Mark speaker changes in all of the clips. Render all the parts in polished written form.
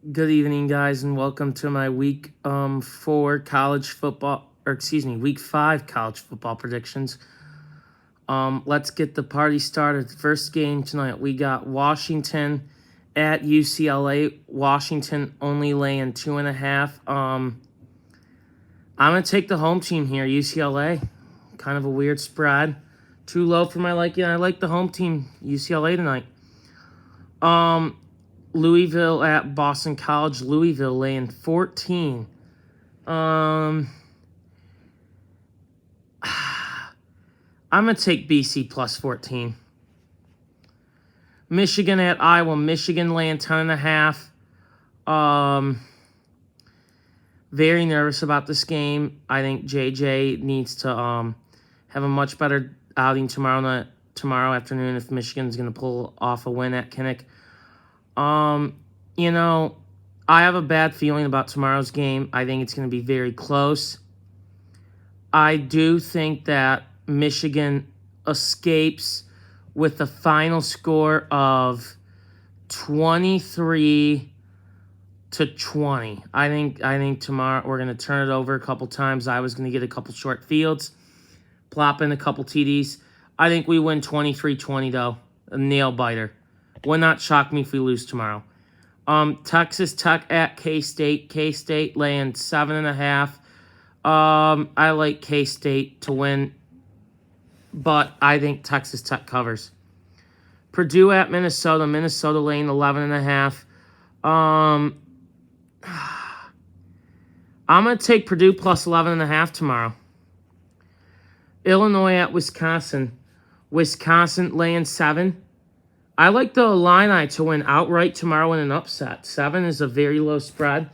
Speaker 1: Good evening, guys, and welcome to my week 4 college football, week 5 college football predictions. Let's get the party started. First game tonight, we got Washington at UCLA. Washington only laying 2.5. I'm gonna take the home team here, UCLA. Kind of a weird spread, too low for my liking. I like the home team, UCLA tonight. Louisville at Boston College. Louisville laying 14. I'm going to take BC plus 14. Michigan at Iowa. Michigan laying 10.5. Very nervous about this game. I think JJ needs to have a much better outing tomorrow afternoon if Michigan's going to pull off a win at Kinnick. I have a bad feeling about tomorrow's game. I think it's going to be very close. I do think that Michigan escapes with a final score of 23-20. I think tomorrow we're going to turn it over a couple times. I was going to get a couple short fields, plop in a couple TDs. I think we win 23-20, though. A nail biter. Would not shock me if we lose tomorrow. Texas Tech at K-State. K-State laying 7.5. I like K-State to win, but I think Texas Tech covers. Purdue at Minnesota. Minnesota laying 11.5. I'm going to take Purdue plus 11.5 tomorrow. Illinois at Wisconsin. Wisconsin laying 7. I like the Illini to win outright tomorrow in an upset. 7 is a very low spread.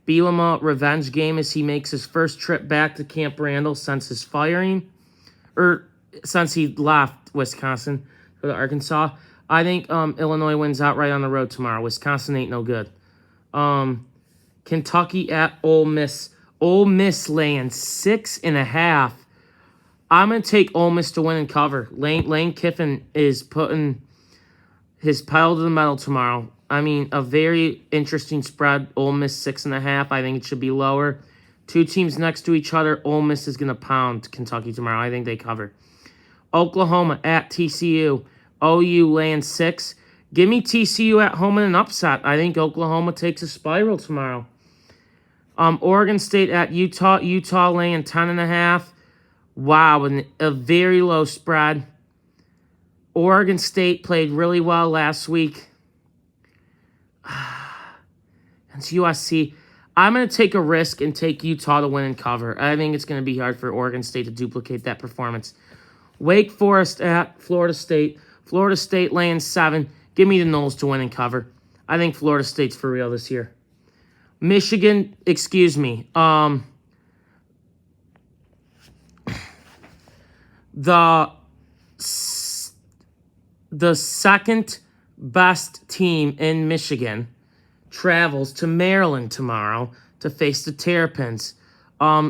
Speaker 1: Bielema revenge game as he makes his first trip back to Camp Randall since his firing, or since he left Wisconsin for the Arkansas. I think Illinois wins outright on the road tomorrow. Wisconsin ain't no good. Kentucky at Ole Miss. Ole Miss laying 6.5. I'm going to take Ole Miss to win and cover. Lane Kiffin is putting his pedal to the metal tomorrow. I mean, a very interesting spread. Ole Miss 6.5. I think it should be lower. Two teams next to each other. Ole Miss is going to pound Kentucky tomorrow. I think they cover. Oklahoma at TCU. OU laying 6. Give me TCU at home in an upset. I think Oklahoma takes a spiral tomorrow. Oregon State at Utah. Utah laying 10.5. Wow, and a very low spread. Oregon State played really well last week. It's USC. I'm going to take a risk and take Utah to win and cover. I think it's going to be hard for Oregon State to duplicate that performance. Wake Forest at Florida State. Florida State laying 7. Give me the Noles to win and cover. I think Florida State's for real this year. Michigan, The second best team in Michigan travels to Maryland tomorrow to face the Terrapins.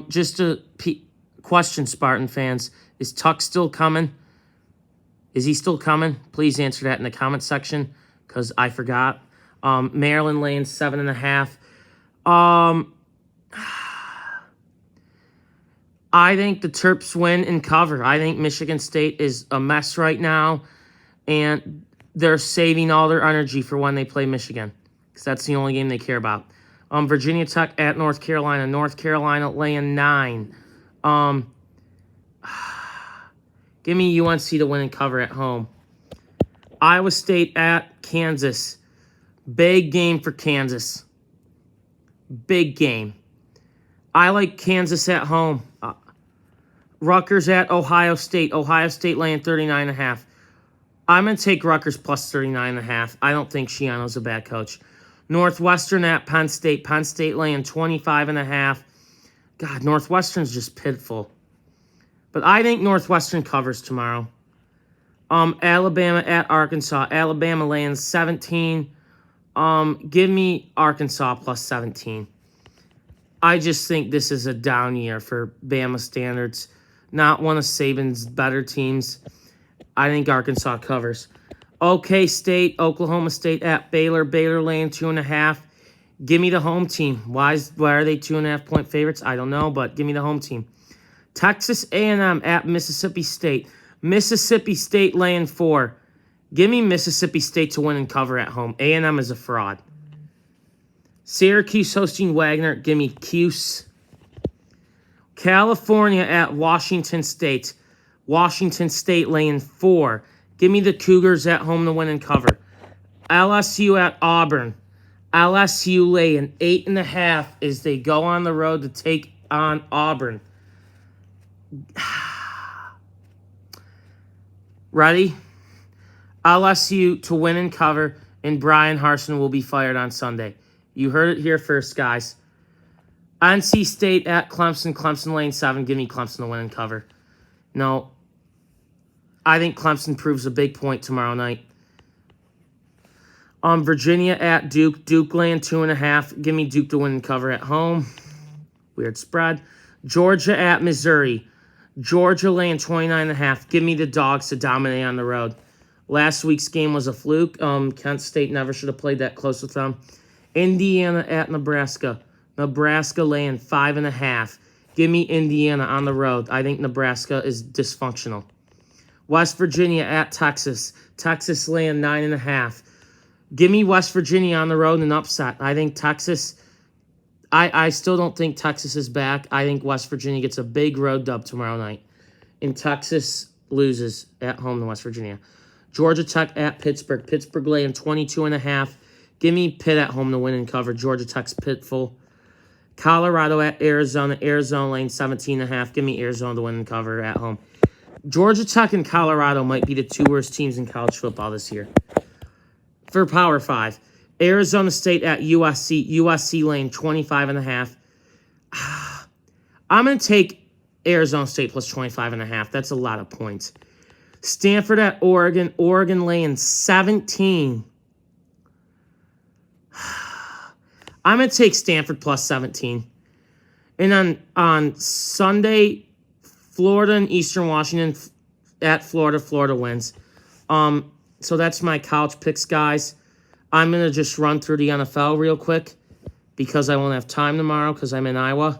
Speaker 1: Just a question, Spartan fans. Is Tuck still coming? Is he still coming? Please answer that in the comment section because I forgot. Maryland laying 7.5. I think the Terps win and cover. I think Michigan State is a mess right now. And they're saving all their energy for when they play Michigan, because that's the only game they care about. Virginia Tech at North Carolina. North Carolina laying 9. Give me UNC to win and cover at home. Iowa State at Kansas. Big game for Kansas. Big game. I like Kansas at home. Rutgers at Ohio State. Ohio State laying 39.5. I'm going to take Rutgers plus 39.5. I don't think Shiano's a bad coach. Northwestern at Penn State. Penn State laying 25.5. God, Northwestern's just pitiful. But I think Northwestern covers tomorrow. Alabama at Arkansas. Alabama laying 17. Give me Arkansas plus 17. I just think this is a down year for Bama standards. Not one of Saban's better teams. I think Arkansas covers. OK State, Oklahoma State at Baylor. Baylor laying 2.5. Give me the home team. Why are they 2.5-point favorites? I don't know, but give me the home team. Texas A&M at Mississippi State. Mississippi State laying 4. Give me Mississippi State to win and cover at home. A&M is a fraud. Syracuse hosting Wagner. Give me Cuse. California at Washington State. Washington State laying 4. Give me the Cougars at home to win and cover. LSU at Auburn. LSU laying 8.5 as they go on the road to take on Auburn. Ready? LSU to win and cover, and Brian Harsin will be fired on Sunday. You heard it here first, guys. NC State at Clemson. Clemson laying 7. Give me Clemson to win and cover. No. I think Clemson proves a big point tomorrow night. Virginia at Duke. Duke laying 2.5. Give me Duke to win and cover at home. Weird spread. Georgia at Missouri. Georgia laying 29.5. Give me the Dogs to dominate on the road. Last week's game was a fluke. Kent State never should have played that close with them. Indiana at Nebraska. Nebraska laying 5.5. Give me Indiana on the road. I think Nebraska is dysfunctional. West Virginia at Texas. Texas laying 9.5. Give me West Virginia on the road and upset. I think Texas... I still don't think Texas is back. I think West Virginia gets a big road dub tomorrow night. And Texas loses at home to West Virginia. Georgia Tech at Pittsburgh. Pittsburgh laying 22.5. Give me Pitt at home to win and cover. Georgia Tech's pitiful. Colorado at Arizona. Arizona laying 17.5. Give me Arizona to win and cover at home. Georgia Tech and Colorado might be the 2 worst teams in college football this year. For Power 5. Arizona State at USC. USC laying 25.5. I'm going to take Arizona State plus 25.5. That's a lot of points. Stanford at Oregon. Oregon laying 17. I'm going to take Stanford plus 17. And on Sunday, Florida and Eastern Washington at Florida. Florida wins. So that's my college picks, guys. I'm going to just run through the NFL real quick because I won't have time tomorrow because I'm in Iowa.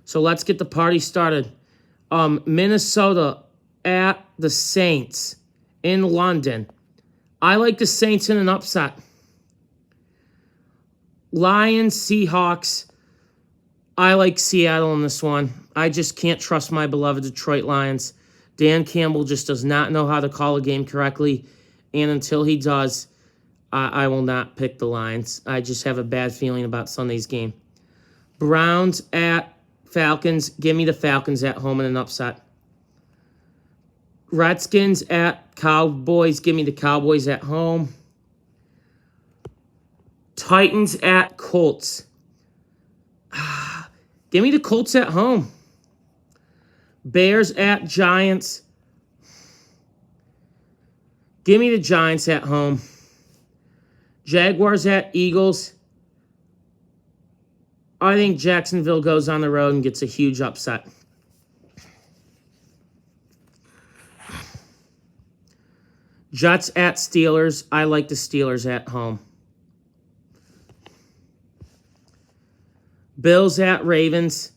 Speaker 1: So let's get the party started. Minnesota at the Saints in London. I like the Saints in an upset. Lions, Seahawks. I like Seattle in this one. I just can't trust my beloved Detroit Lions. Dan Campbell just does not know how to call a game correctly. And until he does, I will not pick the Lions. I just have a bad feeling about Sunday's game. Browns at Falcons. Give me the Falcons at home in an upset. Redskins at Cowboys. Give me the Cowboys at home. Titans at Colts. Give me the Colts at home. Bears at Giants. Give me the Giants at home. Jaguars at Eagles. I think Jacksonville goes on the road and gets a huge upset. Jets at Steelers. I like the Steelers at home. Bills at Ravens.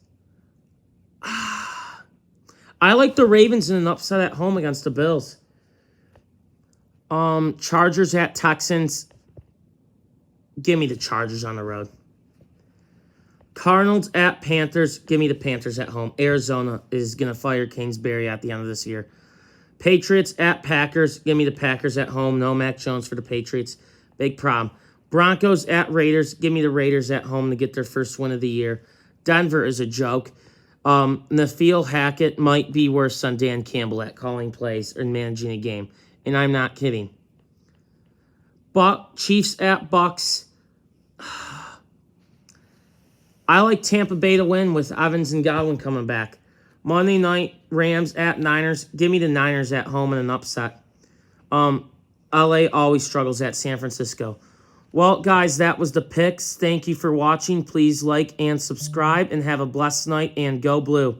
Speaker 1: I like the Ravens in an upset at home against the Bills. Chargers at Texans. Give me the Chargers on the road. Cardinals at Panthers. Give me the Panthers at home. Arizona is going to fire Kingsbury at the end of this year. Patriots at Packers. Give me the Packers at home. No Mac Jones for the Patriots. Big problem. Broncos at Raiders. Give me the Raiders at home to get their first win of the year. Denver is a joke. Nathaniel Hackett might be worse than Dan Campbell at calling plays and managing a game. And I'm not kidding. Chiefs at Bucks. I like Tampa Bay to win with Evans and Godwin coming back. Monday night, Rams at Niners. Give me the Niners at home in an upset. LA always struggles at San Francisco. Well, guys, that was the picks. Thank you for watching. Please like and subscribe and have a blessed night and go blue.